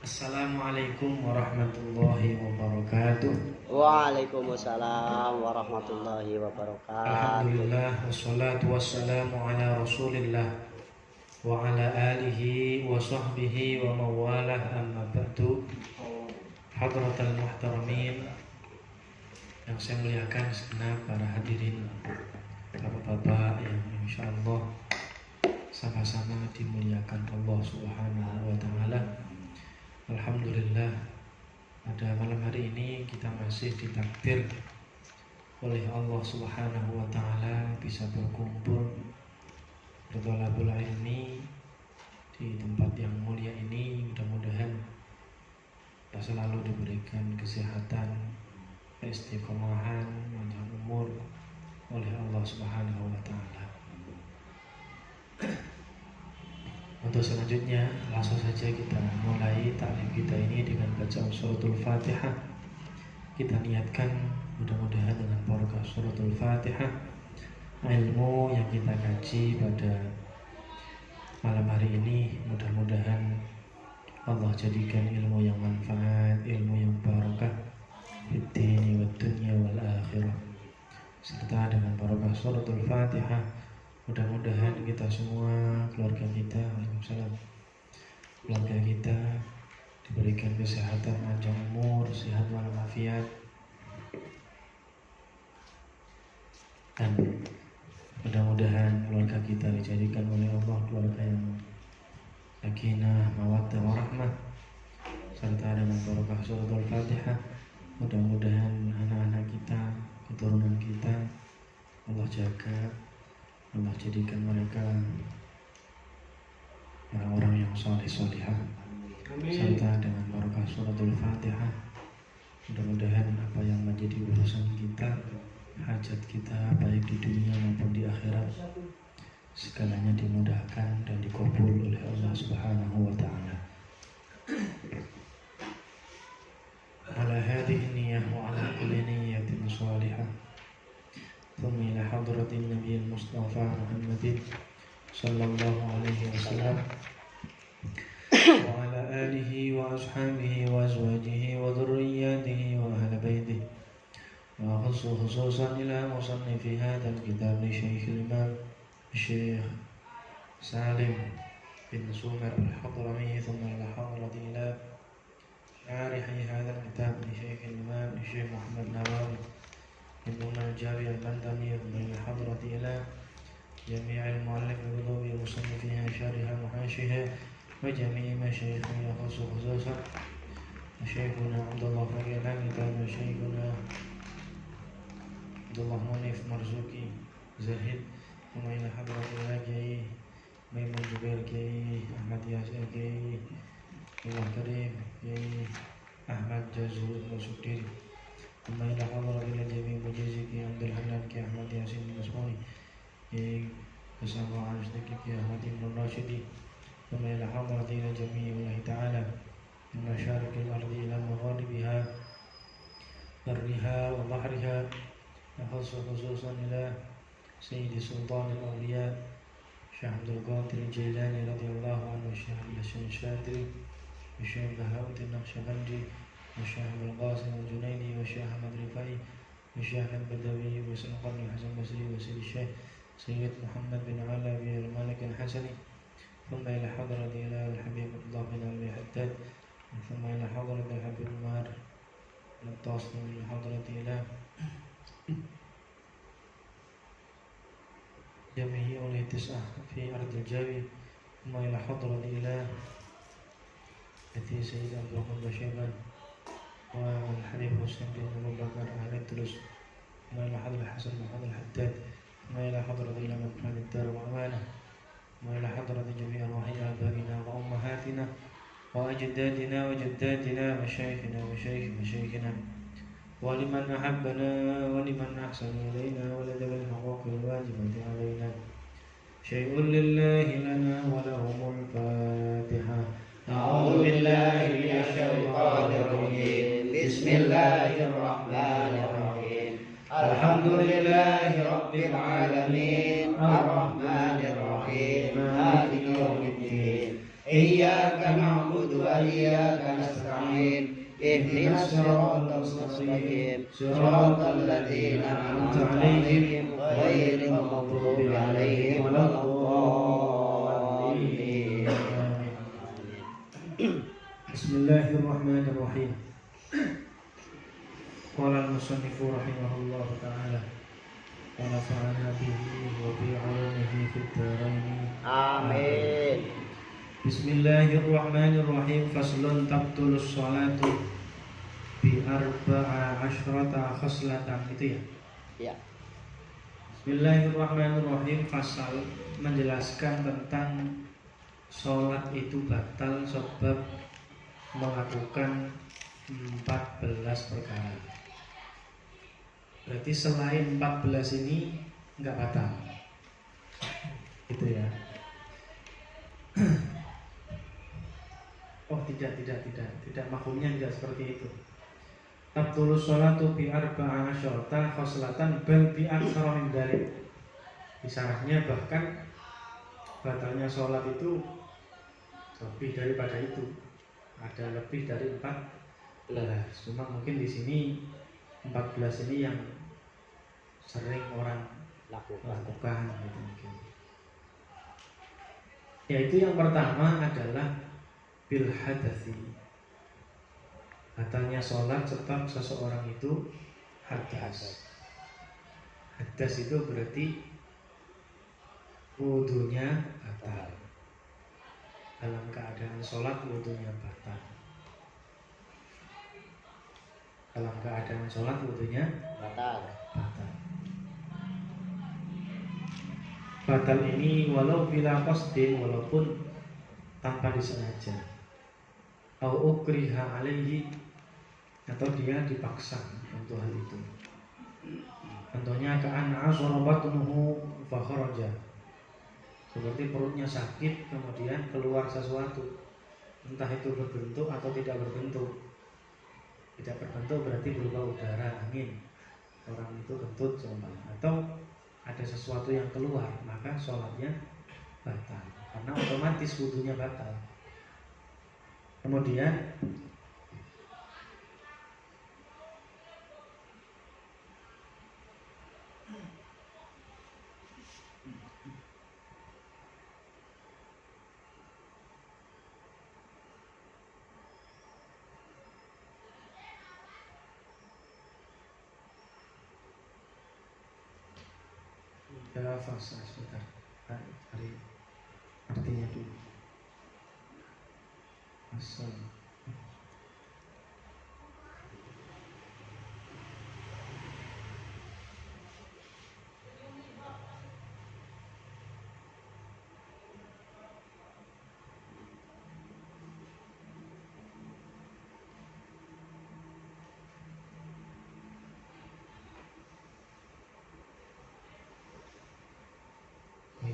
Assalamualaikum warahmatullahi wabarakatuh. Waalaikumsalam warahmatullahi wabarakatuh. Alhamdulillah wassalatu wassalamu ala Rasulillah wa ala alihi wa sahbihi wa mawalah, amma ba'du. Hadratal muhtaramin yang saya muliakan segenap para hadirin, bapak-bapak yang insyaallah sama-sama dimuliakan Allah Subhanahu wa taala. Alhamdulillah, pada malam hari ini kita masih ditakdir oleh Allah Subhanahu wa taala bisa berkumpul bertolabul ilmi di tempat yang mulia ini. Mudah-mudahan kita selalu diberikan kesehatan, keistiqomahan, panjang umur oleh Allah Subhanahu wa taala. Untuk selanjutnya, langsung saja kita mulai taklim kita ini dengan bacaan suratul Fatihah. Kita niatkan mudah-mudahan dengan barakah suratul Fatihah, ilmu yang kita kaji pada malam hari ini mudah-mudahan Allah jadikan ilmu yang manfaat, ilmu yang barakah fid dini wad dunya wal akhirah. Serta dengan barakah suratul Fatihah, mudah-mudahan kita semua, keluarga kita, waalaikumsalam, keluarga kita diberikan kesehatan, panjang umur, sehat walafiat, dan mudah-mudahan keluarga kita dijadikan oleh Allah keluarga yang sakinah, mawaddah, warahmah. Serta dengan barakah suratul Fatihah, mudah-mudahan anak-anak kita, keturunan kita Allah jaga, Allah jadikan mereka orang-orang yang saleh-salihah. Serta dengan barakah suratul Fatihah, mudah-mudahan apa yang menjadi urusan kita, hajat kita baik di dunia maupun di akhirat, segalanya dimudahkan dan dikabul oleh Allah Subhanahu wa taala. Ala hadhihi niyyah wa ala kulli niyyatin shalihah. ثم إلى حضرة النبي المصطفى محمد صلى الله عليه وسلم وعلى آله وأصحابه وأزواجه وذرياته وأهل بيته، وأخص خصوصا إلى مصنف هذا الكتاب لشيخ الإمام الشيخ سالم بن سومر الحضرمي، ثم إلى حضرة إلى شارح هذا الكتاب لشيخ الإمام الشيخ محمد نواوي ابن الجابي البندمي، من الحضرة إلى جميع المؤلف الكتب ومصنفيها شارح محاشيها وجميع مشايخنا، يخص خصوصا شيخنا عبد الله فقيه الحميد وشيخنا عبد الله منيف مرزوقي زاهد، ثم إلى حضرة إلى جاي ميمون جبير جاي أحمد ياسر جاي الله كريم جاي أحمد جزور وسكري، ثم إلى حضرة إلى جميع مجازيك عبد الحنان كي أحمد ياسين المسموني bersama Al-Ustaz Ki Ahmad Ibn Rashidi, ثم إلى حضرة إلى جميع الله تعالى من مشارق الأرض إلى مغاربها برها وبحرها، يخص خصوصا إلى سيد سلطان الأولياء شيخ عبد القادر الجيلاني رضي الله عنه، والشيخ الحسن الشاذلي، والشيخ بهاء النقشبندي، والشيخ أبو القاسم الجنيدي، والشيخ أحمد رفاعي، والشيخ البدوي، وسيد القرن الحسن البصري، وسيد الشيخ سيد محمد بن علوي المالك الحسني، ثم إلى حضرة إلى الحبيب عبد الله بن أبي حداد، ثم إلى حضرة الحبيب عمر الطاس، ثم إلى حضرة إلى جميع أولي التسعة في أرض الجاوي، ثم إلى حضرة إلى التي سيد عبد الرحمن بشيبان والحبيب حسين بن أبو بكر أهل التلس، ثم إلى حضرة الحسن بن حضر الحداد، ثم إلى حضرة إلى مكان الدار وأمانة، ثم إلى حضرة جميع أرواح آبائنا وأمهاتنا وأجدادنا وجداتنا ومشايخنا ومشايخ مشايخنا، ولمن أحبنا ولمن أحسن إلينا ولذوي الحقوق الواجبة علينا، شيء لله لنا ولهم الفاتحة. أعوذ بالله من الشيطان الرجيم، بسم الله الرحمن الرحيم، الحمد لله رب العالمين، الرحمن الرحيم، مالك يوم الدين، إياك نعبد وإياك نستعين اهدنا الصراط المستقيم صراط الذين أنعمت عليهم غير المغضوب عليهم ولا الضالين. Bismillahirrahmanirrahim. Qala al-musannifu rahimahullah ta'ala wa nafa'ana bihi wa bi 'ulumihi fid dharain. Amin. Bismillahirrahmanirrahim. Faslun tabtulus sholatu bi arba'a asyrata khoslatan. Itu ya? Ya. Bismillahirrahmanirrahim. Fasal menjelaskan tentang sholat itu batal sebab melakukan 14 perkara. Berarti selain 14 ini enggak batal. Gitu ya. Oh tidak mafhumnya tidak seperti itu. Tabtulus sholatu bi arba'a asyarata khoslatan bal bi aktsara min dzalik. Di syarahnya bahkan batalnya sholat itu lebih daripada itu. Ada lebih dari 14. Cuma mungkin di sini 14 ini yang sering orang lakukan gitu mungkin. Yaitu yang pertama adalah bil hadasi. Batalnya sholat sebab seseorang itu hadas. Hadas itu berarti wudunya batal. Dalam keadaan sholat wudunya batal. Dalam keadaan sholat wudunya batal. Batal ini walau bila qasdin, walaupun tanpa disengaja. Au ukriha alaihi, atau dia dipaksa untuk hal itu. Contohnya ka'anna asarabatnuhu fa kharaja. Seperti perutnya sakit kemudian keluar sesuatu, entah itu berbentuk atau tidak berbentuk. Tidak berbentuk berarti berupa udara, angin, orang itu kentut seumpama, atau ada sesuatu yang keluar, maka sholatnya batal karena otomatis wudunya batal. Kemudian fasa sebentar, cari artinya dulu. Asal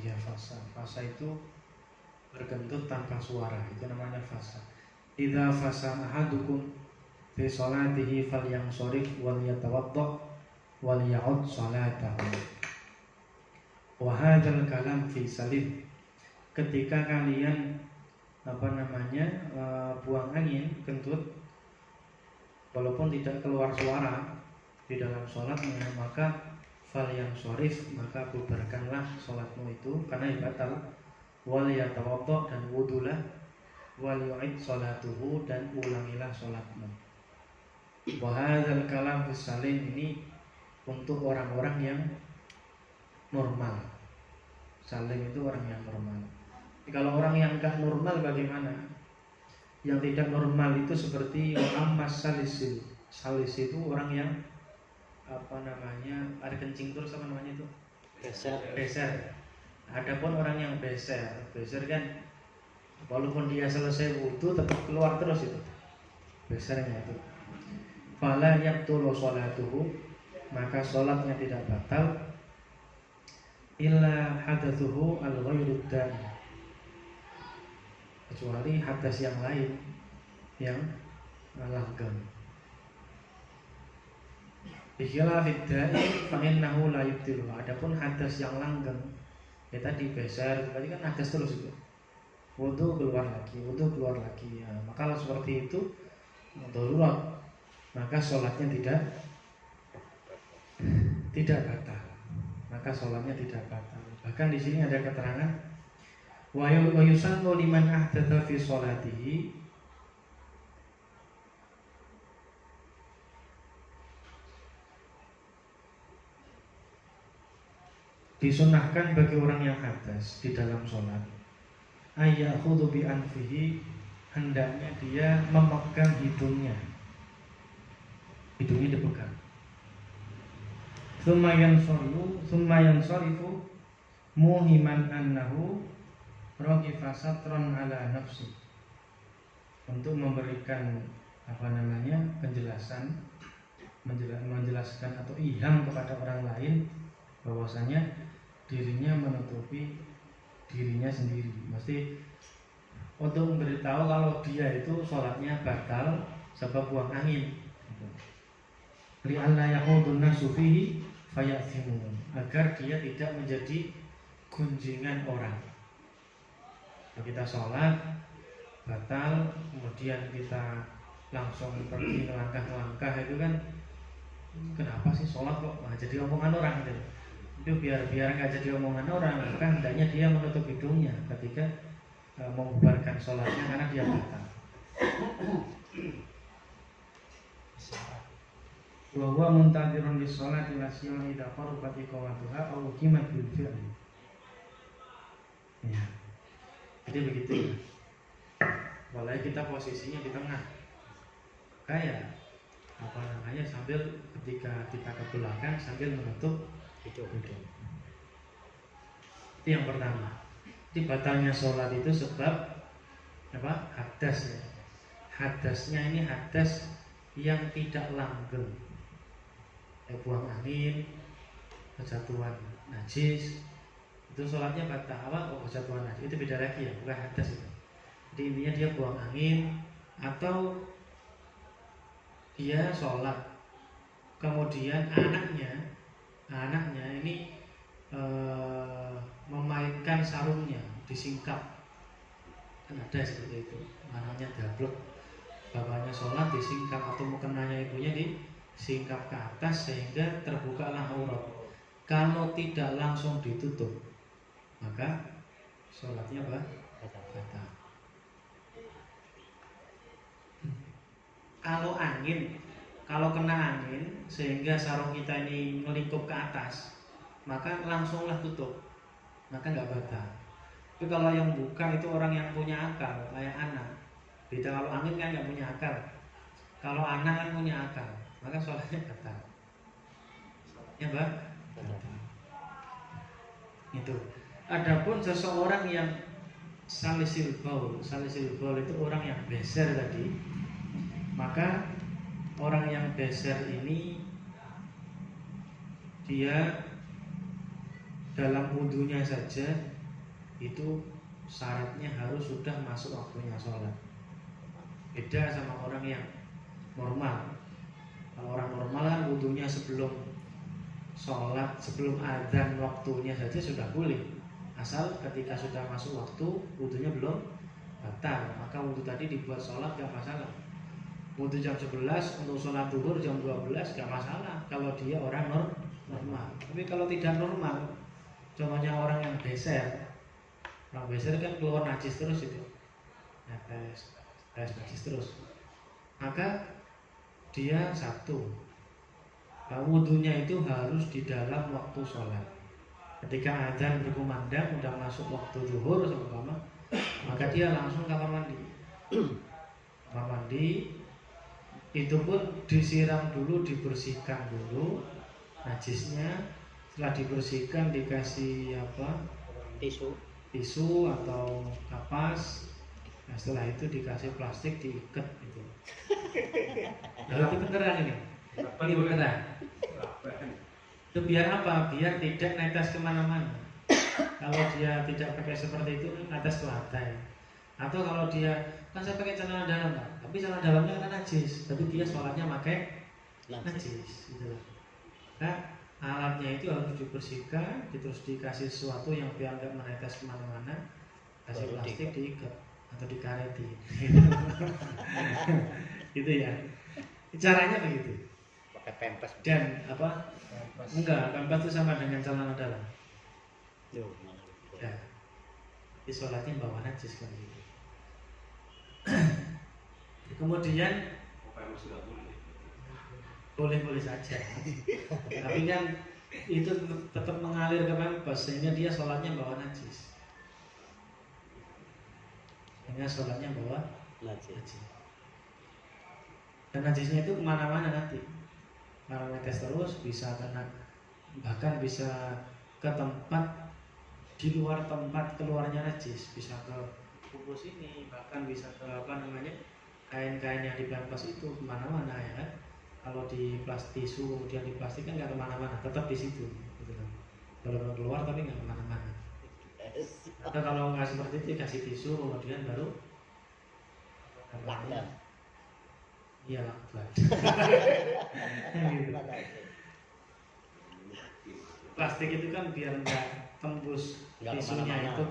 ya fasa. Fasa itu berkentut tanpa suara, itu namanya fasa. Idza fasa ahadukum fi sholatihi falyansharif wal yatawadda wal ya'ud sholatahu. Wa hadzal kalam fi salib. Ketika kalian buang angin, kentut, walaupun tidak keluar suara di dalam sholat, maka falyansharif, maka bubarkanlah sholatmu itu karena batal. Wal yatawadda, dan wudulah. Wal yu'id sholatuhu, dan ulangilah sholatmu. Wa hadzal kalam fi salim, ini untuk orang-orang yang normal. Salim itu orang yang normal. Kalau orang yang enggak normal bagaimana? Yang tidak normal itu seperti ammas salisil. Salis itu orang yang ada kencing terus, apa namanya itu? Beser. Adapun orang yang beser kan walaupun dia selesai wudu tetap keluar terus itu. Besernya itu. Fala yabtulu sholatuhu, maka sholatnya tidak batal illa hadatsuhu al-ghairud dan, kecuali hadas yang lain yang langgeng. Bikhilafid da'i fa innahu la yubtilu. Adapun hadas yang langgeng, ya tadi beser, tadi kan hadas terus itu. wudhu keluar lagi. Ya, maka kalau seperti itu darurat, maka sholatnya tidak batal. Maka sholatnya tidak batal. Bahkan di sini ada keterangan wa yusannu liman ahdatha fi sholatihi, disunahkan bagi orang yang hadas di dalam sholat ayyakhudhu bi anfihi, hendaknya dia memegang hidungnya dipegang. Tsumma yansarifu muhiman annahu raqifa satran ala nafsi, untuk memberikan penjelasan, menjelaskan atau iham kepada orang lain bahwasanya dirinya menutupi dirinya sendiri. Mesti untuk memberitahu kalau dia itu sholatnya batal sebab buang angin. Li'alla yahudun nasu fihi fayathimun, agar dia tidak menjadi gunjingan orang. Kalau kita sholat batal, kemudian kita langsung pergi melangkah itu kan, kenapa sih sholat kok jadi omongan orang gitu. Itu biar nggak jadi omongan orang, maka hendaknya dia menutup hidungnya ketika membubarkan sholatnya karena dia batal. Wa huwa muntadirun lis sholati la siyama idza qarabat iqamatuha aw uqimat bil fi'li. Ya. Jadi begitu ya. Walau kita posisinya di tengah, kayak sambil ketika kita ke belakang sambil menutup hidung. Itu yang pertama. Jadi batalnya sholat itu sebab hadas ya. Hadasnya ini hadas yang tidak langgeng, buang angin, kejatuhan najis, itu sholatnya batal. Kejatuhan najis itu beda lagi ya, bukan hadas itu. Jadi intinya dia buang angin atau dia sholat, kemudian anaknya ini memainkan sarungnya, disingkap, kan ada seperti itu. Anaknya dablek, bapaknya sholat disingkap, atau mukenanya ibunya disingkap ke atas sehingga terbukalah aurat. Kalau tidak langsung ditutup, maka sholatnya batal. Kalau kena angin sehingga sarung kita ini melingkup ke atas, maka langsunglah tutup, maka nggak batal. Tapi kalau yang buka itu orang yang punya akal, kayak anak. Beda kalau angin kan nggak punya akal. Kalau anak kan punya akal, maka sholatnya batal. Sholatnya batal. Itu. Adapun seseorang yang salisil baul itu orang yang beser tadi, maka orang yang beser ini dia dalam wudhunya saja itu syaratnya harus sudah masuk waktunya sholat. Beda sama orang yang normal. Kalau orang normal kan wudhunya sebelum sholat, sebelum adzan waktunya saja sudah boleh, asal ketika sudah masuk waktu wudhunya belum batal, maka wudhu tadi dibuat sholat gak masalah. Wudhu jam 11 untuk sholat duhur jam 12 gak masalah kalau dia orang normal. Tapi kalau tidak normal, contohnya orang yang beser, orang beser kan keluar najis terus itu, ya, tes najis terus, maka dia satu, wudhunya itu harus di dalam waktu sholat. Ketika adzan berkumandang udah masuk waktu zuhur seumpama, maka dia langsung kamar mandi. Itu pun disiram dulu, dibersihkan dulu najisnya. Setelah dibersihkan dikasih tisu atau kapas. Nah, setelah itu dikasih plastik, diikat gitu. Lalu itu beneran ini beneran. Itu biar apa? Biar tidak netes kemana-mana. Kalau dia tidak pakai seperti itu, netes ke lantai. Atau kalau dia, kan saya pakai celana dalam Pak, tapi celana dalamnya kan najis, tapi dia sholatnya pakai najis gitu. Nah, alatnya itu harus dibersihkan, terus dikasih sesuatu yang biar nggak menetes kemana-mana. kasih Baru plastik diikat atau dikareti. Gitu ya. Caranya begitu. pakai pempes. Dan apa? Enggak, pempes itu sama dengan celana dalam. Tuh. Ya. Di sholatnya bawa najis kan gitu. Kemudian boleh-boleh saja. Tapi kan itu tetap mengalir ke pempes sehingga dia sholatnya bawa najis. Sehingga sholatnya bawa najis. Dan najisnya itu kemana-mana nanti. Kalau netes terus bisa kena, bahkan bisa ke tempat di luar tempat keluarnya najis, bisa ke pupus ini, bahkan bisa ke apa namanya kain-kain yang di pempes itu kemana-mana ya kan. Kalau di plastik tisu kemudian di plastik kan nggak kemana-mana, tetap di situ gitu kan. Kalau keluar tapi nggak kemana-mana. Atau kalau nggak seperti itu kasih tisu kemudian baru Lakban. Iya lakban. Gitu. Plastik itu kan biar nggak tembus Nggak tisunya kemana-mana. itu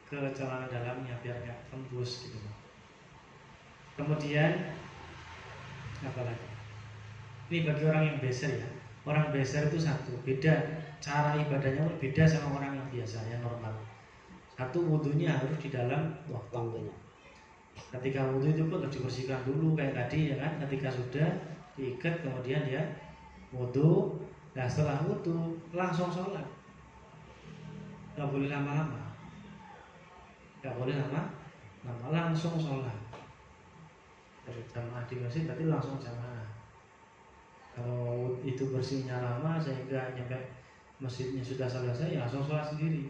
ke celana dalamnya biar nggak tembus gitu. Kemudian apa lagi? Ini bagi orang yang beser ya. Orang beser itu satu, beda cara ibadahnya berbeda sama orang yang biasa yang normal. Satu, wudhunya harus di dalam waktunya. Ketika wudhu itu pun harus dibersihkan dulu kayak tadi ya kan. Ketika sudah diikat kemudian dia wudhu. Nah setelah wudhu langsung sholat. Gak boleh lama-lama. Gak boleh lama-lama, langsung sholat. Dari jamaah di masjid berarti langsung jamaah. Kalau itu bersihnya lama sehingga nyampe masjidnya sudah selesai ya langsung sholat sendiri.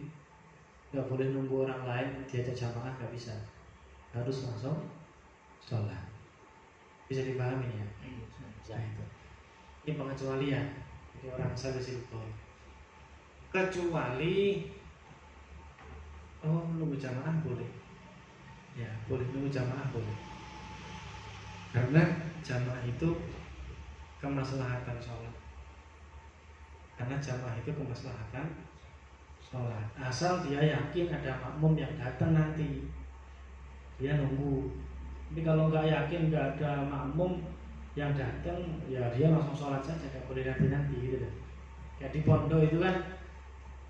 Gak boleh nunggu orang lain diajak jamaah, gak bisa. Harus langsung sholat. Bisa dipahami ya? Nah itu. Ini pengecualian. Jadi orang salisil qaul. Kecuali nunggu jamaah boleh. Ya boleh nunggu jamaah boleh. Karena jamaah itu kemaslahatan sholat. Karena jamaah itu kemaslahatan sholat. Asal dia yakin ada makmum yang datang nanti, dia nunggu. Tapi kalau nggak yakin nggak ada makmum yang datang, ya dia langsung sholat saja, nggak boleh nanti gitu kan. Kayak di pondok itu kan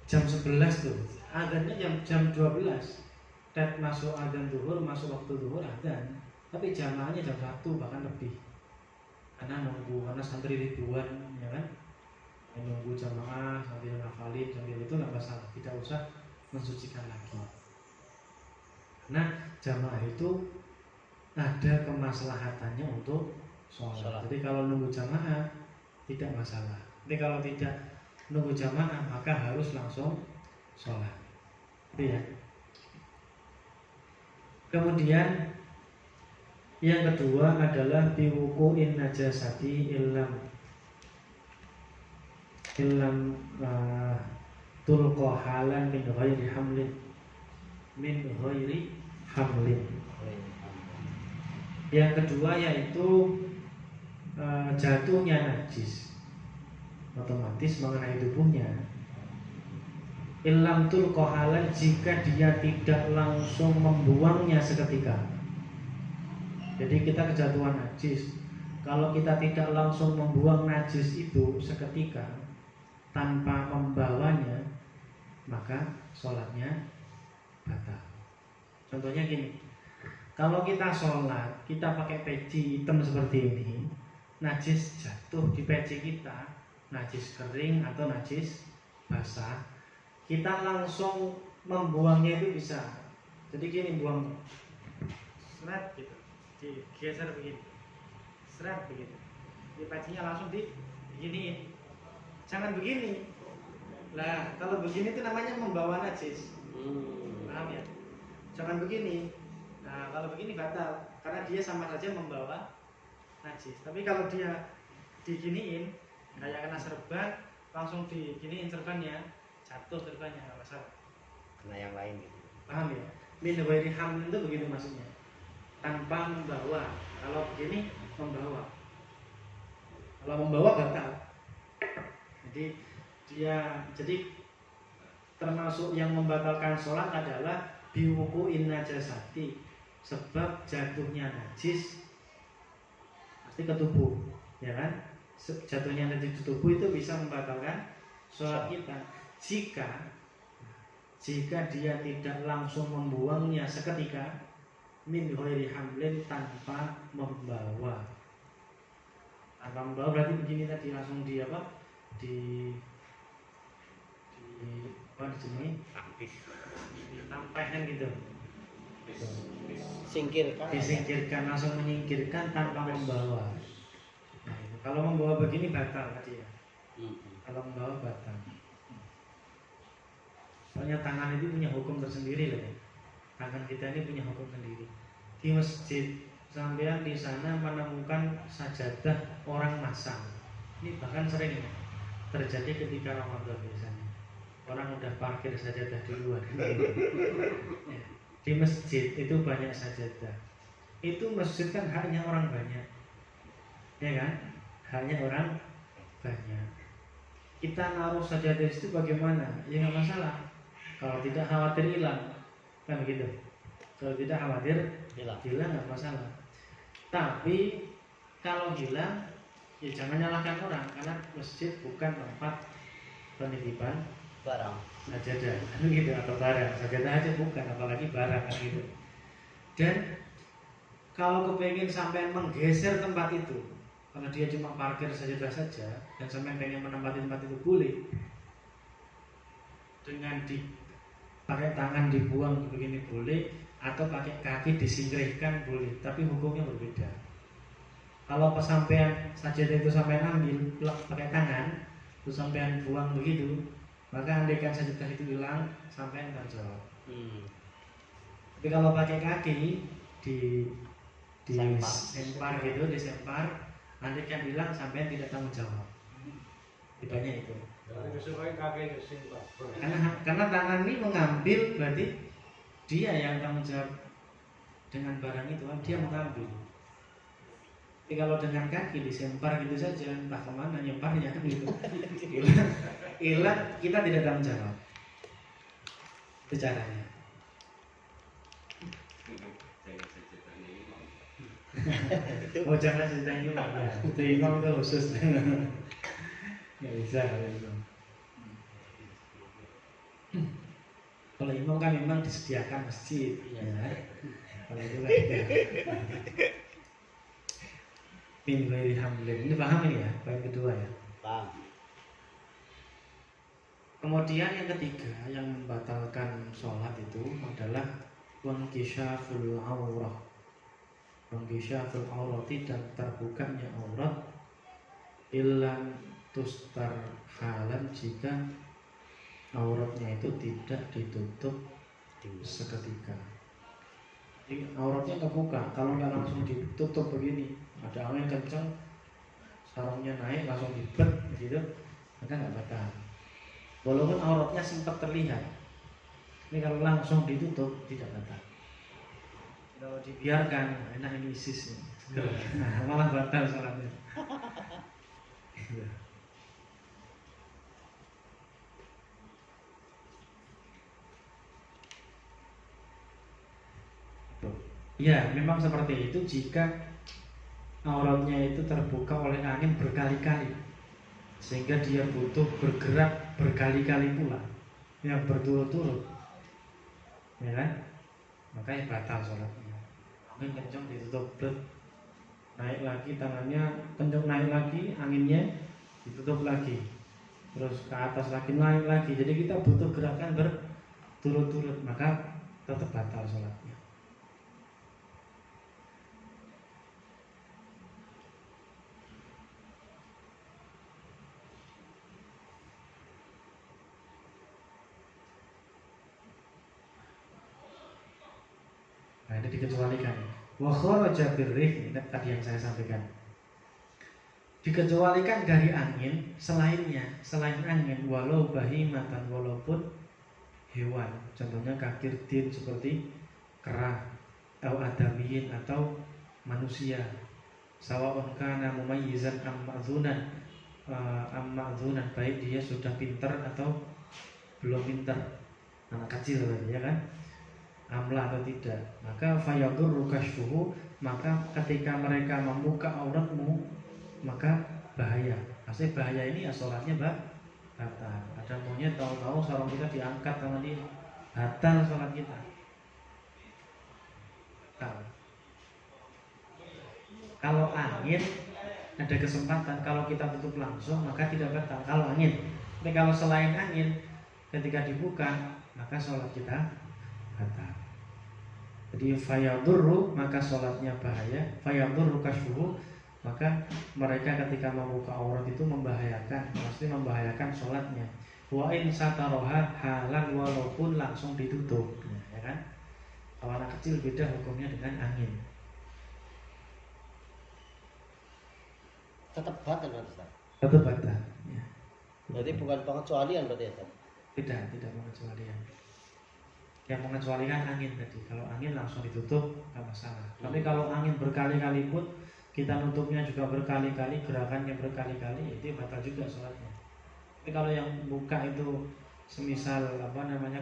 jam 11 tuh, adzannya jam 12. Tet masuk adzan zuhur, masuk waktu zuhur adzan. Tapi jamaahnya jam 1 bahkan lebih. Karena nunggu, karena santri ribuan ya kan. Nunggu jamaah sambil ngafalin sambil itu nggak masalah, tidak usah mensucikan lagi. Nah jamaah itu ada kemaslahatannya untuk sholat. Jadi kalau nunggu jamaah tidak masalah. Tapi kalau tidak nunggu jamaah maka harus langsung sholat. Itu ya. Kemudian yang kedua adalah biwuku'in najasati illam tulqa halan min ghairi hamlin. Yang kedua yaitu jatuhnya najis otomatis mengenai tubuhnya. Illam tulqa halan, jika dia tidak langsung membuangnya seketika. Jadi kita kejatuhan najis, kalau kita tidak langsung membuang najis itu seketika tanpa membawanya, maka sholatnya batal. Contohnya gini, kalau kita sholat, kita pakai peci hitam seperti ini, najis jatuh di peci kita, najis kering atau najis basah, kita langsung membuangnya itu bisa. Jadi gini, buang seret gitu, digeser begini, seret begitu, di pecinya langsung diginiin. Jangan begini. Nah, kalau begini itu namanya membawa najis. Paham ya? Jangan begini. Nah, kalau begini batal karena dia sama saja membawa najis. Tapi kalau dia diginiin, kayak kena serban, langsung diginiin serbannya, jatuh serbannya, nggak masalah. Kena yang lain gitu. Paham ya? Min ghairi hamlin itu begitu maksudnya. Tanpa membawa. Kalau begini membawa. Kalau membawa batal. Jadi termasuk yang membatalkan sholat adalah biwuku'in najasati, sebab jatuhnya najis pasti ke tubuh, ya kan? Jatuhnya najis ke tubuh itu bisa membatalkan sholat kita jika dia tidak langsung membuangnya seketika, min ghairi hamlin, tanpa membawa berarti begini tadi, langsung di apa, di apa disini ditampaikan gitu, disingkirkan, langsung menyingkirkan tanpa membawa. Nah, kalau membawa begini batal tadi ya. Kalau membawa batal. Soalnya tangan itu punya hukum tersendiri loh ya. Tangan kita ini punya hukum sendiri. Di masjid sampean di sana menemukan sajadah orang masang. Ini bahkan sering terjadi ketika Ramadan biasanya. Orang udah parkir sajadah di luar. Ya. Di masjid itu banyak sajadah. Itu masjid kan haknya orang banyak, ya kan? Haknya orang banyak. Kita naruh sajadah itu bagaimana? Ya nggak masalah. Kalau tidak khawatir hilang, kan begitu. Kalau tidak khawatir hilang nggak masalah. Tapi kalau hilang, ya jangan nyalahkan orang, karena masjid bukan tempat penitipan barang sajadah, kan gitu, atau barang. Sajadah aja bukan, apalagi barang, kan gitu. Dan kalau kepengen sampai menggeser tempat itu, kalau dia cuma parkir sajadah saja dan sampai pengen menempati tempat itu boleh, dengan pakai tangan dibuang begini boleh, atau pakai kaki disingkirkan boleh, tapi hukumnya berbeda. Kalau pesampean sajadah itu sampai ambil pakai tangan, terus sampean buang begitu, maka andaikan sajadah itu hilang, sampean tanggung jawab. Tapi kalau pakai kaki disempar gitu, disempar, andaikan hilang, sampean tidak tanggung jawab. Bedanya itu. Karena tangan ini mengambil, berarti dia yang tanggung jawab dengan barang itu, dia mengambil. Tapi kalau dengan kaki disempar gitu saja, entah kemana nyemparnya kan gitu, hilang, kita tidak tanggung jawab. Itu caranya. Oh jangan cerita ini Pak ya. Itu imam itu khusus. Nggak bisa kalau imam. Kalau imam kan memang disediakan masjid, ya. Kalau itu kan tidak. Min ghairi hamlin. Ini paham ini ya, poin kedua ya. paham. Kemudian yang ketiga yang membatalkan sholat itu adalah wankisyaful aurah. Wankisyaful aurati, dan terbukanya aurat, ilam tustar halan, jika auratnya itu tidak ditutup seketika. Jadi auratnya terbuka, kalau nggak langsung ditutup begini, ada angin kencang, sarungnya naik langsung dibet begitu, maka nggak batal. Walaupun auratnya sempat terlihat, ini kalau langsung ditutup tidak batal. Kalau dibiarkan, enak ini ISIS, nah, malah batal sholatnya. Ya, memang seperti itu jika auratnya itu terbuka oleh angin berkali-kali, sehingga dia butuh bergerak berkali-kali pula, yang berturut-turut, ya kan? Makanya batal sholatnya. Angin kencang ditutup, naik lagi tangannya, kencang naik lagi, anginnya ditutup lagi, terus ke atas lagi, naik lagi. Jadi kita butuh gerakan berturut-turut, maka tetap batal sholatnya. Nah ini dikecualikan. Wa kharaja birrih, ini tadi yang saya sampaikan. Dikecualikan dari angin selainnya, selain angin, walau bahimatan, walaupun hewan, contohnya kakirdin seperti kera, atau adamiyin, atau manusia. Sawa'un kana mumayyizan am ma'dzunan, baik dia sudah pintar atau belum pintar, anak kecil ya kan. amla atau tidak. Maka fayadurru kashfuhu, maka ketika mereka membuka auratmu maka bahaya. Maksudnya bahaya ini ya sholatnya batal. Ada monyet tahu-tahu sarung kita diangkat sama dia, batal sholat kita. Batal. Kalau angin ada kesempatan, kalau kita tutup langsung maka tidak batal kalau angin. Tapi kalau selain angin ketika dibuka maka sholat kita batal. Jadi fayadurru, maka sholatnya bahaya. Fayadurru kashfuhu, maka mereka ketika membuka aurat itu membahayakan, maksudnya membahayakan sholatnya. Wa in sataroha halan, walaupun langsung ditutup, ya kan? Kalau anak kecil beda hukumnya dengan angin. Tetap batal nanti Ustaz. Tetap batal. Ya. Berarti bukan pengecualian berarti ya Ustaz? Tidak pengecualian. Yang mengecualikan angin tadi. Kalau angin langsung ditutup nggak masalah. Tapi kalau angin berkali-kali pun kita nutupnya juga berkali-kali, gerakannya berkali-kali, itu batal juga sholatnya. Tapi kalau yang buka itu semisal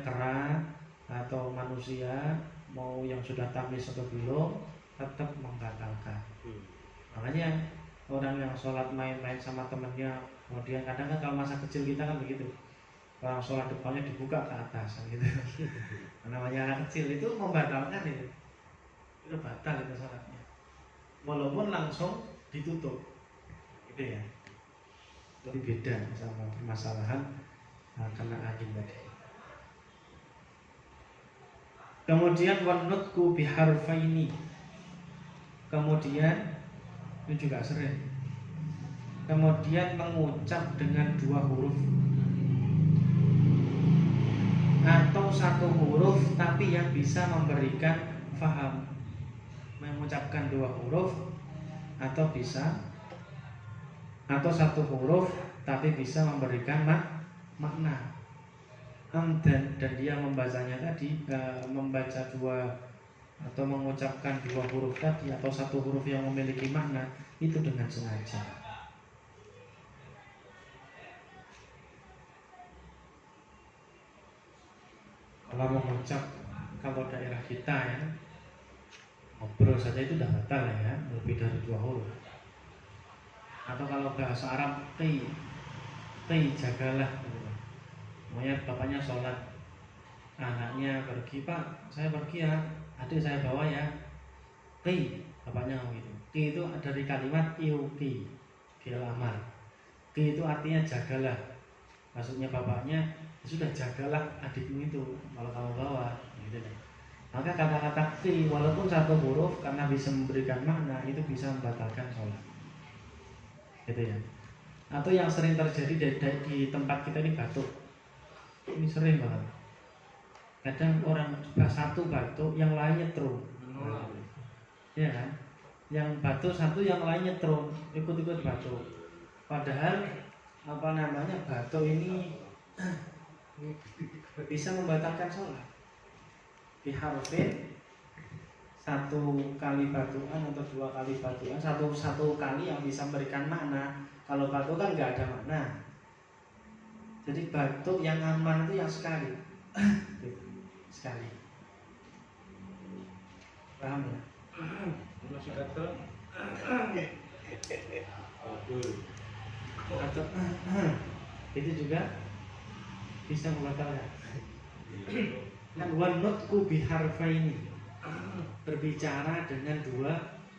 kera atau manusia, mau yang sudah tamis atau belum, tetap membatalkan. Makanya orang yang sholat main-main sama temannya, kemudian kadang kan kalau masa kecil kita kan begitu, orang sholat depannya dibuka ke atas gitu. Namanya anak kecil itu membatalkan itu batal itu sholatnya, walaupun langsung ditutup, gitu ya. Jadi beda sama permasalahan kena angin tadi. Kemudian wanutku biharfaini, kemudian ini juga sering. Kemudian mengucap dengan 2 huruf atau 1 huruf tapi yang bisa memberikan faham. Mengucapkan 2 huruf atau 1 huruf tapi bisa memberikan makna. Dan dia membacanya tadi membaca 2 atau mengucapkan 2 huruf tadi atau 1 huruf yang memiliki makna itu dengan sengaja. Kalau mengucap, kalau daerah kita ya ngobrol saja itu udah batal ya, lebih dari 2 huruf. Atau kalau bahasa Arab ti jagalah gitu. Maunya bapaknya sholat, anaknya pergi, Pak saya pergi ya, adik saya bawa ya. Ti, bapaknya gitu. Ti itu dari kalimat iuki, fi'il amar. Ti itu artinya jagalah. Maksudnya bapaknya, sudah jagalah adikmu itu kalau kamu bawa gitu deh. Maka kata-kata ti walaupun 1 huruf karena bisa memberikan makna itu bisa membatalkan sholat, gitu ya. Atau yang sering terjadi di tempat kita ini batuk, ini sering banget. Kadang orang satu batuk yang lain nyetrum, ya kan? Yang batuk satu yang lain nyetrum, ikut-ikut batuk. Padahal batuk ini bisa membatalkan sholat. Biharfin, 1 kali batukan atau 2 kali batukan, satu kali yang bisa memberikan makna. Kalau batuk kan nggak ada makna. Jadi batuk yang aman itu yang sekali, sekali. Paham ya? Masih batuk. Atau itu juga bisa membatalkan. Kan wanutku biharfaini, berbicara dengan 2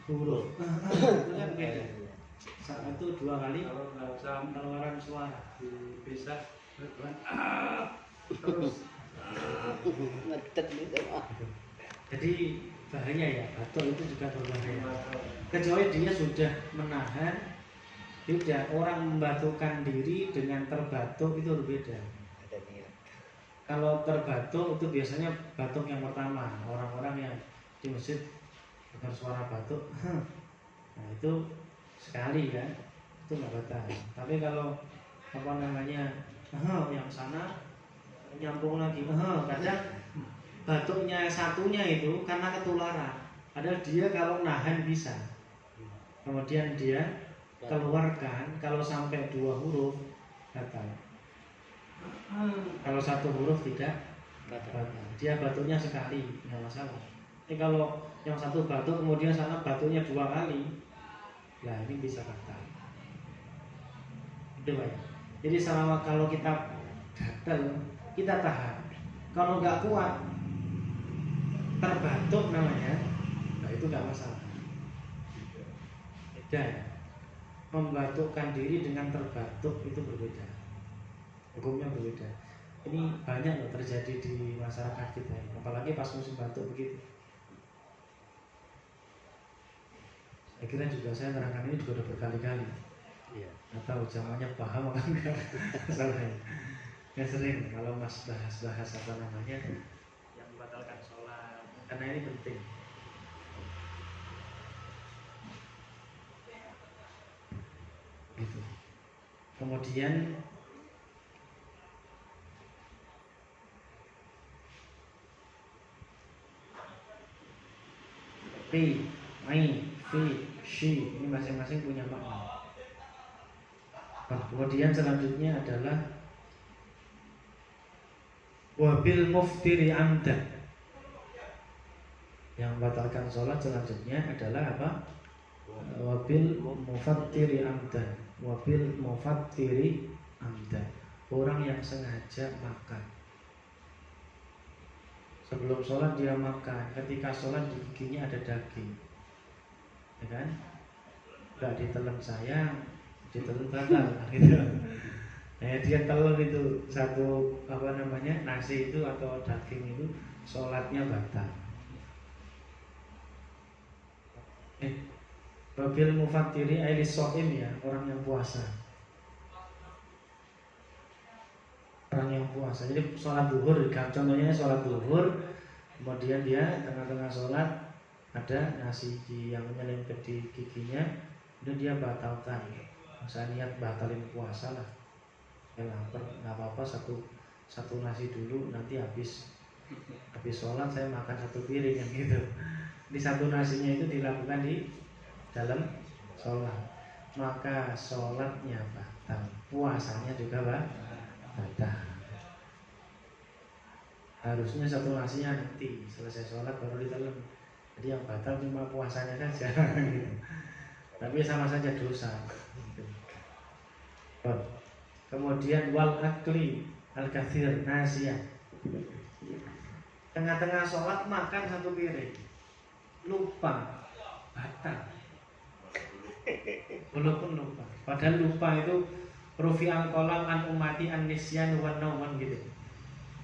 huruf. Itu kan beda. Saat itu 2 kali Kalau nggak usah pengeluaran suara. bisa terus Ngedet gitu. Jadi bahaya ya, batuk itu juga berbahaya. Kecuali dia sudah menahan. Tidak, orang membatukkan diri dengan terbatuk itu berbeda. Ada niat. Kalau terbatuk itu biasanya batuk yang pertama, orang-orang yang di masjid dengar suara batuk, nah itu sekali kan, itu nggak batal. Tapi kalau yang sana nyambung lagi, kadang batuknya satunya itu karena ketularan. Padahal dia kalau nahan bisa, kemudian dia keluarkan, kalau sampai 2 huruf batal. Kalau 1 huruf tidak Batal. Dia batuknya sekali, nggak masalah. Tapi kalau yang satu batuk kemudian sana batuknya 2 kali, nah ini bisa batal. Itu Pak. Jadi selama kalau kita gatal, kita tahan. Kalau nggak kuat, terbatuk namanya, nah itu nggak masalah. Beda ya. Membatukkan diri dengan terbatuk itu berbeda. Hukumnya berbeda. Ini banyak loh terjadi di masyarakat kita, apalagi pas musim batuk begitu. Saya kira juga saya terangkan ini juga udah berkali-kali. Iya. Atau zamannya paham apa enggak? Masalahnya. Ya sering kalau mas bahas apa namanya yang membatalkan sholat, karena ini penting. Gitu. Kemudian fi, mai, fi, shi ini masing-masing punya makna. Kemudian selanjutnya adalah wabil muftiri amdan. Yang membatalkan sholat selanjutnya adalah apa? Wabil mufattiri amdan. Wabil mufattiri amdan. Orang yang sengaja makan. Sebelum sholat dia makan. Ketika sholat di giginya ada daging, ya kan? Gak ditelan sayang, ditelan batal, gitu. Nah, dia telan itu satu apa namanya nasi itu atau daging itu, sholatnya batal. Babil mufattiri ailis soim ya, orang yang puasa. Orang yang puasa. Jadi sholat duhur, contohnya sholat duhur, kemudian dia tengah-tengah sholat ada nasi yang menyelempet di giginya, itu dia batalkan. Saya niat batalin puasa lah. Ya lapar, nggak apa-apa satu nasi dulu, nanti habis sholat saya makan 1 piring yang gitu. Di satu nasinya itu dilakukan di dalam sholat, maka sholatnya batal, puasanya juga batal. Harusnya satu nasinya nanti selesai sholat baru ditelan. Jadi yang batal cuma puasanya saja. Tapi sama saja dosa. Kemudian wal akli al-kathir nasiyah. Tengah-tengah sholat makan 1 piring, lupa, batal. Walaupun lupa, padahal lupa itu rufi al-qalam an umati an nisyan wa nauman gitu.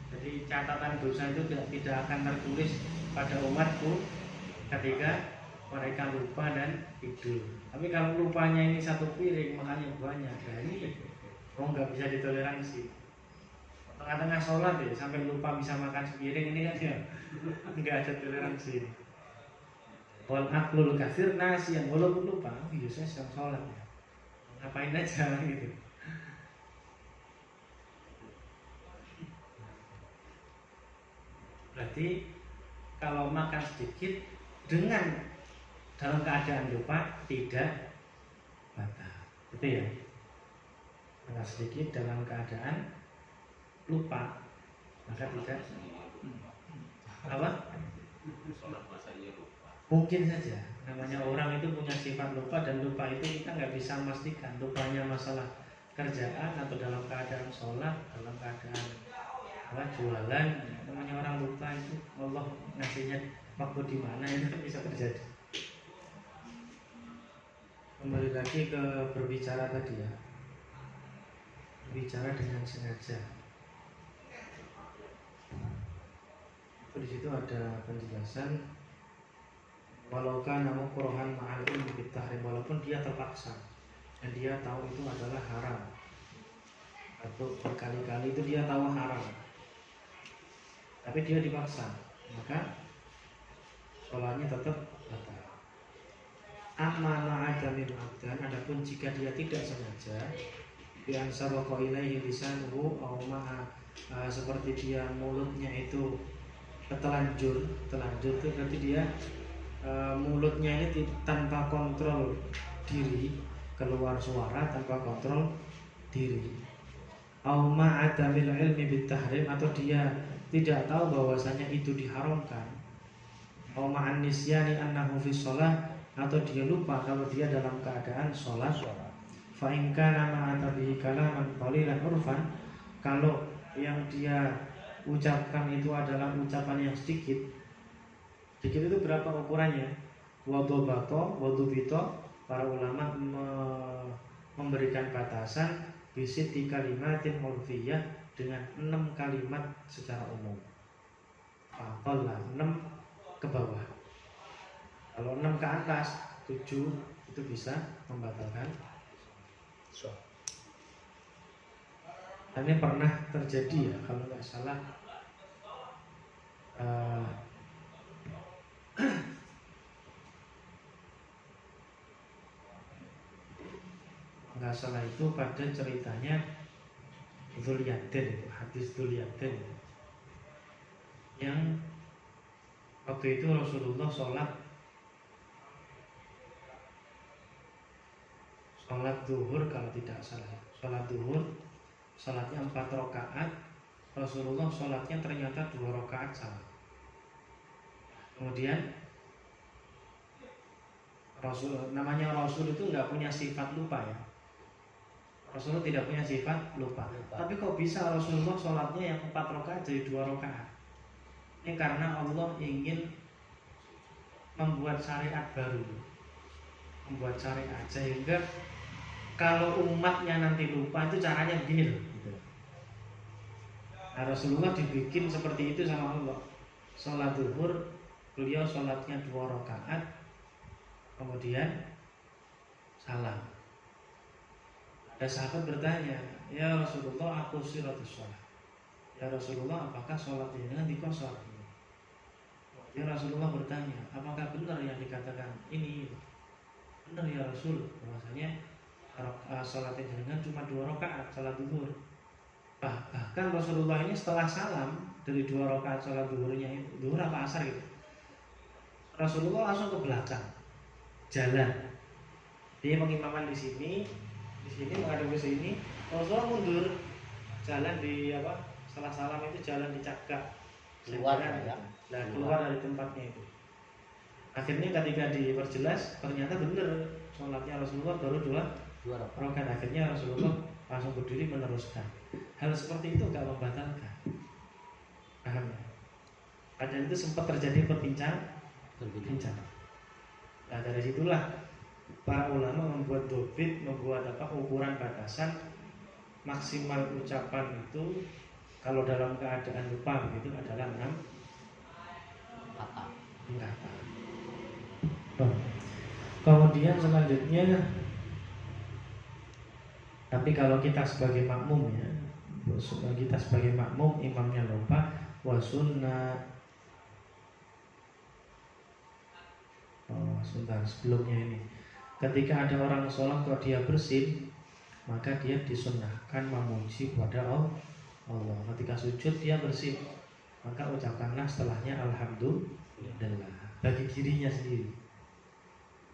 Jadi catatan dosa itu tidak akan tertulis pada umatku ketika mereka lupa dan tidur. Tapi kalau lupanya ini 1 piring makannya banyak, nah ini nggak bisa ditoleransi. Tengah-tengah sholat ya sampai lupa bisa makan sepiring, ini kan ya nggak ada toleransi. Wal aklul katsir nasiyan, walaupun lupa, ya saya sedang sholat ya, ngapain aja gitu. Berarti kalau makan sedikit dengan dalam keadaan lupa tidak batal, betul ya? Makan sedikit dalam keadaan lupa maka tidak apa? Mungkin saja, namanya orang itu punya sifat lupa, dan lupa itu kita nggak bisa memastikan lupanya masalah kerjaan atau dalam keadaan sholat, dalam keadaan jualan. Namanya orang lupa itu Allah ngasihnya waktu di mana itu bisa terjadi. Kembali lagi ke berbicara tadi ya, berbicara dengan sengaja. Di situ ada penjelasan walaukan namu kurohan ma'al ilmi bitahrim, walaupun dia terpaksa dan dia tahu itu adalah haram, atau berkali-kali itu dia tahu haram tapi dia dipaksa, maka sholatnya tetap batal. Amma ma'adamil abdan, adapun jika dia tidak sengaja bi'an sabaqo ilaihi lisanuhu aw ma'a seperti dia mulutnya itu telanjur itu berarti dia mulutnya ini tanpa kontrol diri, keluar suara tanpa kontrol diri. Au ma'adamil ilmi bitahrim, atau dia tidak tahu bahwasanya itu diharamkan, au ma'an nisyani annahu fi shalah, atau dia lupa kalau dia dalam keadaan sholat, fa in kana ma'ata bihi kalaman qalilan urfan, kalau yang dia ucapkan itu adalah ucapan yang sedikit itu berapa ukurannya? Wadubito, para ulama memberikan batasan bisiti kalimatin urfiyah dengan 6 kalimat secara umum. Aqallah 6 ke bawah. Kalau 6 ke atas 7 itu bisa membatalkan. Ini pernah terjadi ya kalau nggak salah, nggak salah itu pada ceritanya Dzulyaden, itu hadis Dzulyaden, yang waktu itu Rasulullah sholat zuhur kalau tidak salah, sholat zuhur, sholatnya 4 rakaat, Rasulullah sholatnya ternyata 2 rakaat salah. Kemudian namanya Rasul itu nggak punya sifat lupa ya. Rasulullah tidak punya sifat lupa. Tapi kok bisa Rasulullah sholatnya yang 4 rakaat jadi 2 rakaat? Ini karena Allah ingin membuat syariat baru, membuat syariat sehingga kalau umatnya nanti lupa itu caranya begini loh. Nah, Rasulullah dibikin seperti itu sama Allah. Sholat zuhur beliau sholatnya 2 rakaat, kemudian salam. Ada sahabat bertanya, ya Rasulullah, aku siratus sholat. Ya Rasulullah, apakah sholat ini dengan dikosor? Ya Rasulullah bertanya, apakah benar yang dikatakan ini? Benar ya Rasul, bahwasanya sholat jenengan cuma 2 rakaat sholat zuhur. Bahkan Rasulullah ini setelah salam dari 2 rakaat sholat zuhurnya itu, zuhur apa asar gitu, Rasulullah langsung ke belakang jalan. Dia mengimaman di sini menghadap ke sini, Rasulullah mundur jalan di setelah salam itu jalan dicagak keluar ya. Nah, keluar dari tempatnya itu. Akhirnya ketika diperjelas ternyata benar sholatnya Rasulullah baru 2 rakaat. Akhirnya Rasulullah langsung berdiri meneruskan. Hal seperti itu gak membatalkan. Paham ya? Padahal itu sempat terjadi perbincangan. Nah, dari situlah para ulama membuat dobit, membuat ukuran batasan maksimal ucapan itu kalau dalam keadaan lupa begitu adalah 6 kata. Kemudian selanjutnya, tapi kalau kita sebagai makmum ya, imamnya lupa, wasunnah. Sebentar sebelumnya ini, ketika ada orang sholat kalau dia bersin, maka dia disunnahkan memuji kepada Allah. Ketika sujud dia bersin, maka ucapkanlah setelahnya alhamdulillah bagi dirinya sendiri.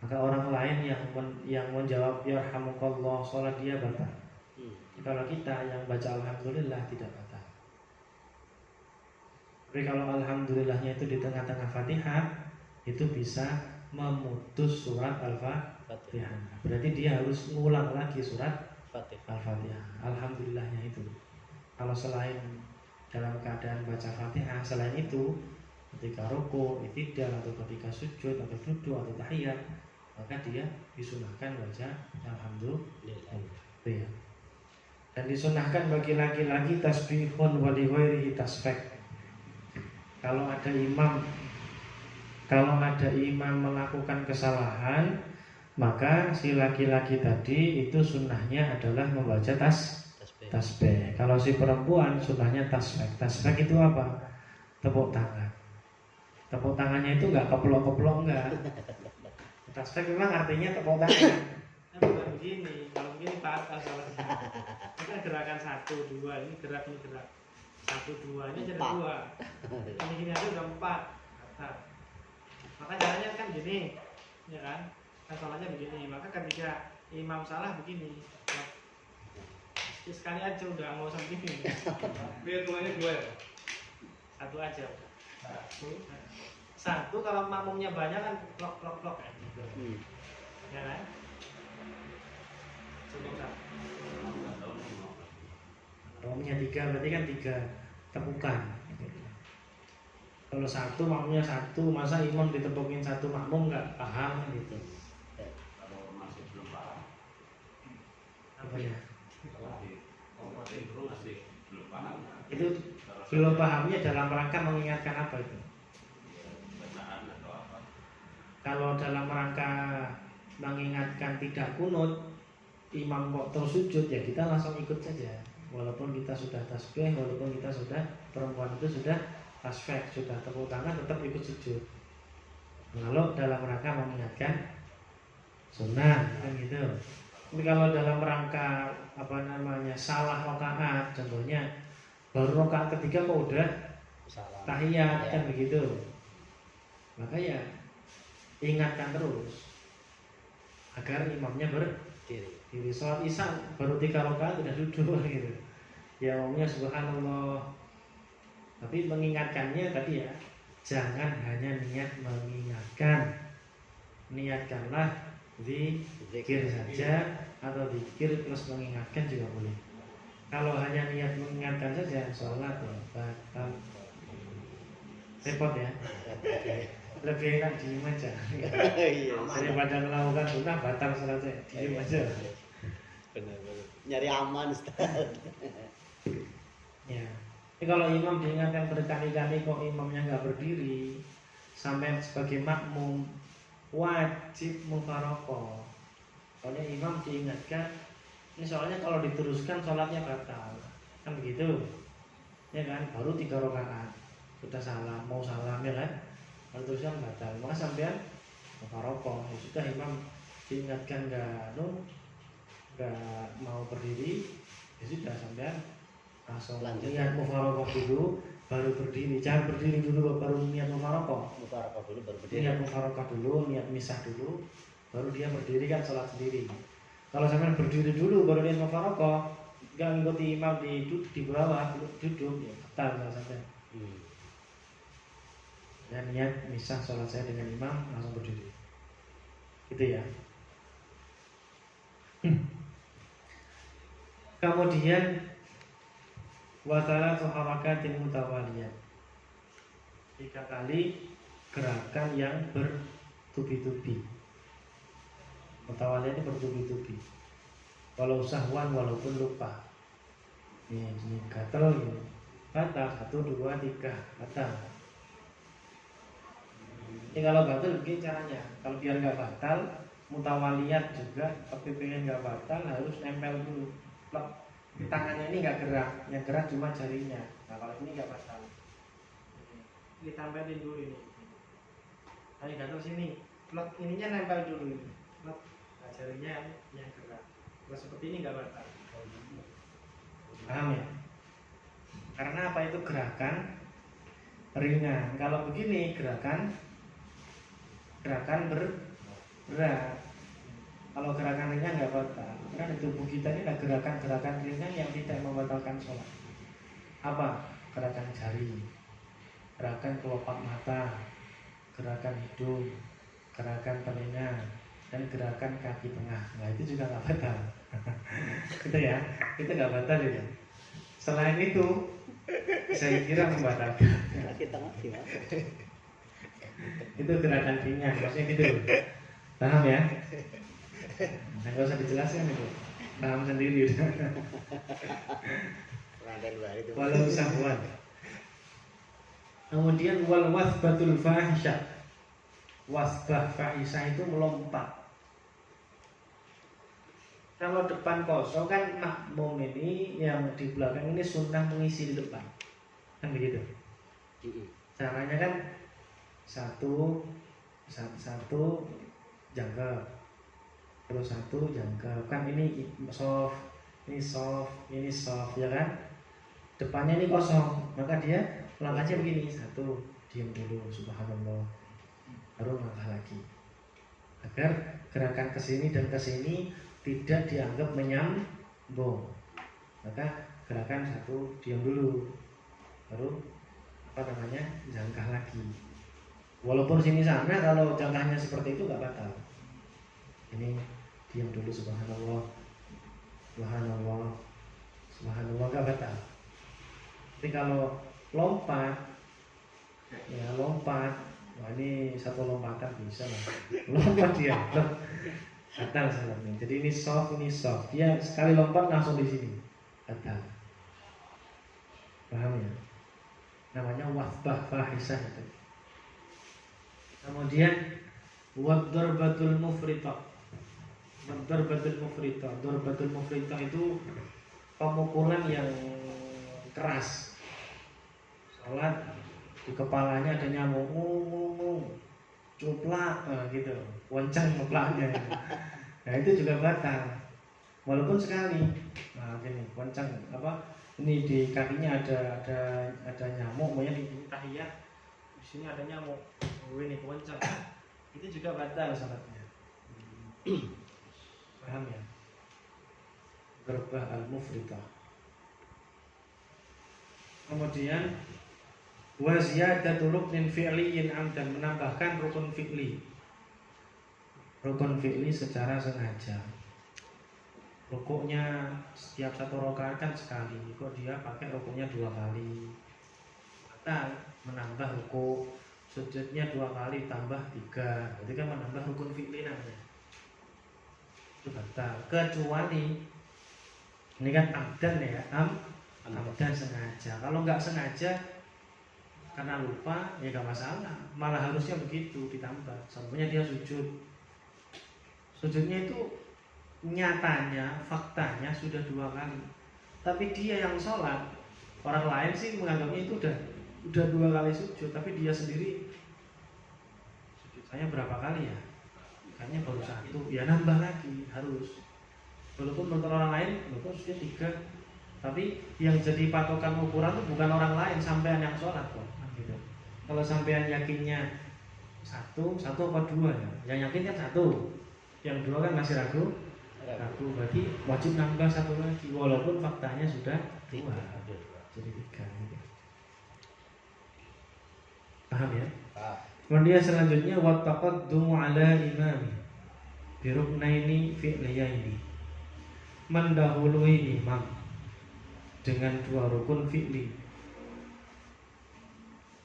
Maka orang lain yang menjawab yarhamukallah, sholat dia batal. Kalau kita yang baca alhamdulillah tidak batal. Tapi kalau alhamdulillahnya itu di tengah-tengah Fatihah, itu bisa memutus surat Al-Fatihah. Berarti dia harus ngulang lagi surat Al-Fatihah. Alhamdulillahnya itu. Kalau selain dalam keadaan baca Fatihah, selain itu ketika ruku, i'tidal, atau ketika sujud atau duduk atau tahiyat, maka dia disunahkan baca alhamdulillah. Ya. Dan disunahkan bagi laki-laki tasbihun wa li ghairihi tasfik. Kalau ada imam melakukan kesalahan, maka si laki-laki tadi itu sunnahnya adalah membaca tasbih. Kalau si perempuan sunnahnya tasfik. Tasfik itu apa? Tepuk tangan. Tepuk tangannya itu enggak keplok-keplok, enggak. Tasbih memang artinya tepuk tangan. Nah, bukan begini. Kalau begini patah salahnya. Ini gerakan 1, 2, ini gerak 1, 2, ini jadi 2. Ini gini aja udah 4. Maka caranya kan gini, ya kan? Kan salahnya begini. Maka ketika imam salah begini, sekali aja udah nggak usah begini. Biar tulangnya 2 ya. Satu aja. Satu kalau makmumnya banyak kan plok kan. Ya kan? Cukup satu. Makmumnya 3 berarti kan 3 tepukan. Kalau satu makmumnya satu, masa imam ditepukin satu makmum nggak paham gitu. Kalau masih belum paham, Apa ya? masih belum paham. Itu belum pahamnya dalam rangka mengingatkan apa itu? Bacaan atau apa? Kalau dalam rangka mengingatkan tidak kunut, imam kok terus sujud, ya kita langsung ikut saja. Walaupun kita sudah tasbih, walaupun kita sudah, perempuan itu sudah tasbih, sudah tepuk tangan, tetap ikut sujud. Kalau dalam rangka mengingatkan sunnah kan gitu. Tapi kalau dalam rangka salah rakaat, contohnya baru rakaat ketiga kok udah Salah. tahiyat Ya. kan begitu, maka ya ingatkan terus agar imamnya berdiri. Sholat isya baru 3 rakaat udah duduk gitu, ya umumnya subhanallah. Tapi mengingatkannya tadi ya, jangan hanya niat mengingatkan, niatkanlah zikir saja, atau zikir terus mengingatkan juga boleh. Kalau hanya niat mengingatkan saja, sholat ya batal. Repot ya. Lebih enak diem aja. Iya. Daripada melakukan sunnah batal sholatnya, diem aja. Benar-benar. Nyari aman, Ustaz. Ya. Tapi kalau imam diingatkan berkali-kali kok imamnya nggak berdiri, sampai sebagai makmum wajib mufaraqah. Soalnya imam diingatkan, ini soalnya kalau diteruskan sholatnya batal, kan begitu, ya kan? Baru 3 rakaat sudah salah, mau salam ya kan? Kalau teruskan batal, maka sampean mufaraqah. Ya sudah, imam diingatkan nggak mau berdiri, ya sudah sampean langsung niat mufaraqah dulu, baru berdiri. Jangan berdiri dulu baru niat mufaraqah. Mufaraqah dulu baru berdiri. Niat mufaraqah dulu, niat misah dulu, baru dia berdiri kan sholat sendiri. Kalau sampean berdiri dulu baru niat mufaraqah, nggak ngikuti imam di bawah duduk, ya batal kalau sampean. Ya niat misah sholat saya dengan imam, langsung berdiri. Gitu ya. Kemudian watara harakatin mutawaliyah, 3 kali gerakan yang bertubi-tubi. Mutawaliyah ini bertubi-tubi. Walau sahwan, walaupun lupa. Ini gatel ini. Batal 1, 2, 3 batal. Ini kalau batal begini caranya. Kalau biar nggak batal, mutawaliyat juga, tapi pengen nggak batal harus nempel dulu. Tangannya ini nggak gerak, yang gerak cuma jarinya. Nah kalau ini nggak batal. Ini tampilin dulu ini. Ayo gatel sini. Plot ininya nempel dulu ini. Plot. Nah, jarinya yang gerak. Kalau seperti ini nggak batal. Paham ya? Karena apa itu gerakan ringan. Kalau begini gerakan berat. Kalau gerakan ringan nggak batal. Karena di tubuh kita ini ada gerakan-gerakan ringan yang tidak membatalkan sholat. Apa? Gerakan jari, gerakan kelopak mata, gerakan hidung, gerakan telinga, dan gerakan kaki tengah. Nah itu juga nggak batal. Gitu ya, itu nggak batal itu. Selain itu, saya kira membatalkan. Kaki tengah gimana? Itu gerakan ringan, maksudnya gitu. Paham ya? Nah, nggak usah dijelaskan itu, paham sendiri udah. Walau sahwan. Kemudian wal wasbatul fahisyah. Wasbah fahisyah itu melompat. Kalau depan kosong kan makmum ini yang di belakang ini sunnah mengisi di depan, kan begitu. Caranya kan satu jangka, terus satu jangka, kan ini soft, ini soft ya kan. Depannya ini kosong, maka dia langkahnya begini, satu diam dulu, subhanallah, baru langkah lagi, agar gerakan kesini dan kesini tidak dianggap menyambung. Maka gerakan satu diam dulu, baru jangkah lagi. Walaupun sini sana kalau jangkahnya seperti itu nggak batal. Ini diam dulu, subhanallah, subhanallah, subhanallah, nggak batal. Tapi kalau lompat, ya lompat, wah ini satu lompatan bisa lah. Lompat dia, batal salatnya. Jadi ini soft. Dia sekali lompat langsung di sini, batal. Paham ya? Namanya wafbah fahisah itu. Kemudian waddarbatul mufritah. Darbatul mufritah itu pemukulan yang keras. Salat di kepalanya ada nyamuk, cuplak, gitu, wancang cuplaknya. Nah itu juga batal, walaupun sekali. Nah gini, wancang apa? Ini di kakinya ada nyamuk, maunya di tahiyat, di sini ada nyamuk, ini wancang. Itu juga batal salatnya. Paham ya? Gerbah al-mufritah. Kemudian wa ziyadatul ruknin fi'liyin amdan, menambahkan rukun fi'li. Rukun fi'li secara sengaja. Rukuknya setiap satu rakaat kan sekali, kok dia pakai rukuknya 2 kali. Batal menambah rukuk, sujudnya 2 kali tambah 3. Berarti kan menambah rukun fi'li namanya. Itu batal. Kecuali ini kan amdan ya, amdan sengaja. Kalau nggak sengaja karena lupa ya nggak masalah, malah harusnya begitu ditambah. Contohnya dia sujudnya itu nyatanya, faktanya sudah 2 kali, tapi dia yang sholat, orang lain sih menganggapnya itu udah 2 kali sujud, tapi dia sendiri sujud saya berapa kali ya, kayaknya baru 1, ya nambah lagi harus. Walaupun menurut orang lain walaupun sudah 3, tapi yang jadi patokan ukuran itu bukan orang lain, sampean yang sholat kok. Gitu. Kalau sampean yakinnya 1 apa 2 ya? Yang yakin kan 1, yang 2 kan masih ragu, berarti wajib nambah 1 lagi, walaupun faktanya sudah 2, jadi 3. Gitu. Paham ya? Kemudian selanjutnya wattaqaddumu ala imami biruknaini fi'liyaini, mendahului imam dengan 2 rukun fi'li.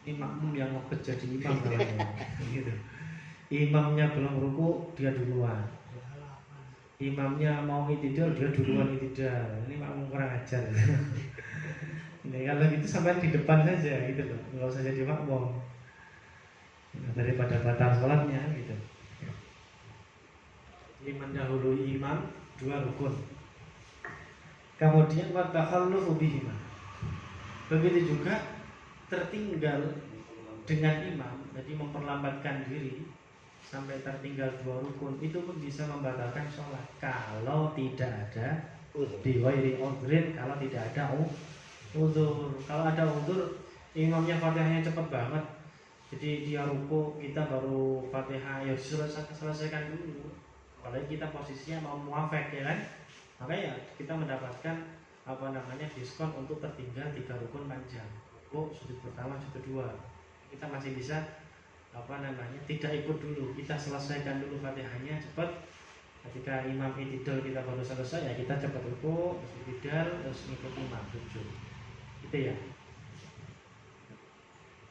Ini makmum yang mau jadi imam namanya. Gitu. Imamnya belum ruku, dia duluan. Imamnya mau itidal, dia duluan itidal. Ini makmum kurang ajar. Ini kalau gitu sampai di depan saja gitu loh, nggak usah jadi makmum. Daripada batal sholatnya gitu. Ini mendahului imam 2 rukun. Kemudian watakhallufu bihima. Begitu juga tertinggal dengan imam, jadi memperlambatkan diri sampai tertinggal 2 rukun, itu pun bisa membatalkan sholat kalau tidak ada biwairi udhrin, kalau tidak ada udhur. Kalau ada udhur, imamnya fatihahnya cepat banget, jadi dia ruku, kita baru fatihah, ya selesaikan dulu. Apalagi kita posisinya mau muafek ya kan, makanya kita mendapatkan diskon untuk tertinggal 3 rukun panjang. Ruku, sujud pertama, sujud kedua, kita masih bisa tidak ikut dulu, kita selesaikan dulu fatihahnya cepat. Ketika imam itidal kita baru selesai, ya kita cepat ruku, terus itidal, terus ikut imam sujud. Gitu ya.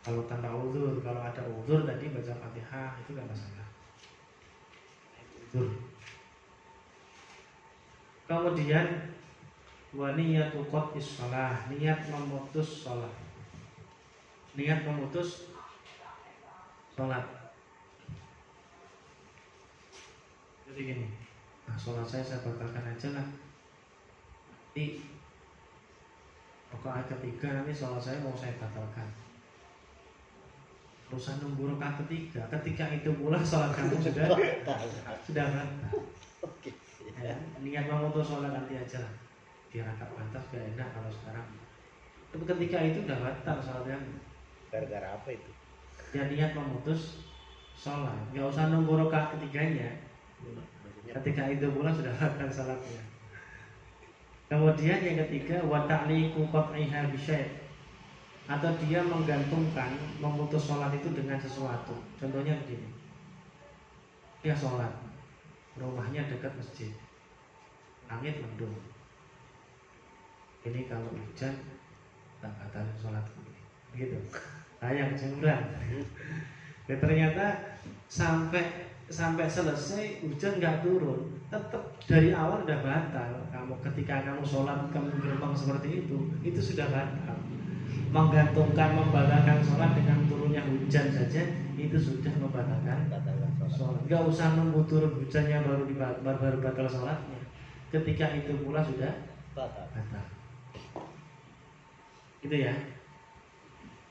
Kalau tanpa uzur, kalau ada uzur tadi baca fatihah itu nggak masalah. Uzur. Kemudian wa niyatu qat'is shalah, niat memutus shalah. Niat memutus sholat. Jadi gini, nah sholat saya batalkan aja lah. Nanti rakaat ketiga nanti sholat saya mau saya batalkan. Usah nunggu rakaat ketiga. Ketika itu pula sholat kamu sudah batal. Ya, niat memutus sholat nanti aja lah. Di rakaat pantas gak enak kalau sekarang. Tapi ketika itu udah batal sholatnya. Gara-gara apa itu? Ya niat memutus sholat, nggak usah nunggu rakaat ketiganya. Ketika itu pula sudah batal sholatnya. Kemudian yang ketiga wa ta'liqu qat'iha bisyai', atau dia menggantungkan memutus sholat itu dengan sesuatu. Contohnya begini, dia sholat, rumahnya dekat masjid, langit mendung. Ini kalau hujan tak batalin sholat gitu. Ayang jembrang. Dan ternyata sampai selesai hujan nggak turun, tetap dari awal udah batal. Ketika kamu sholat kamu gerbang seperti itu sudah batal. Menggantungkan membatalkan sholat dengan turunnya hujan saja itu sudah membatalkan sholat. Nggak usah nunggu turun hujannya baru batal sholatnya. Ketika itu pula sudah batal. Itu ya.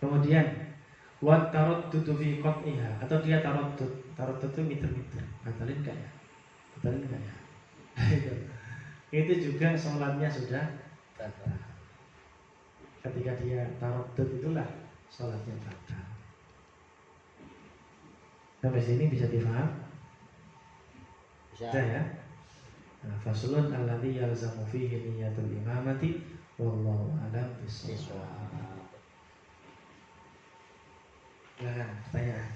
Kemudian wat taraddudu fi qat'iha, atau dia taradud itu miter-miter, batalin enggak ya? Itu juga sholatnya sudah batal. Ketika dia taradud itulah sholatnya batal. Sampai sini bisa difaham? Bisa ya? Nah, faslun alladhi yalzamu fihi niyatul imamati wallahu a'lam bishawab. Silakan pertanyaan.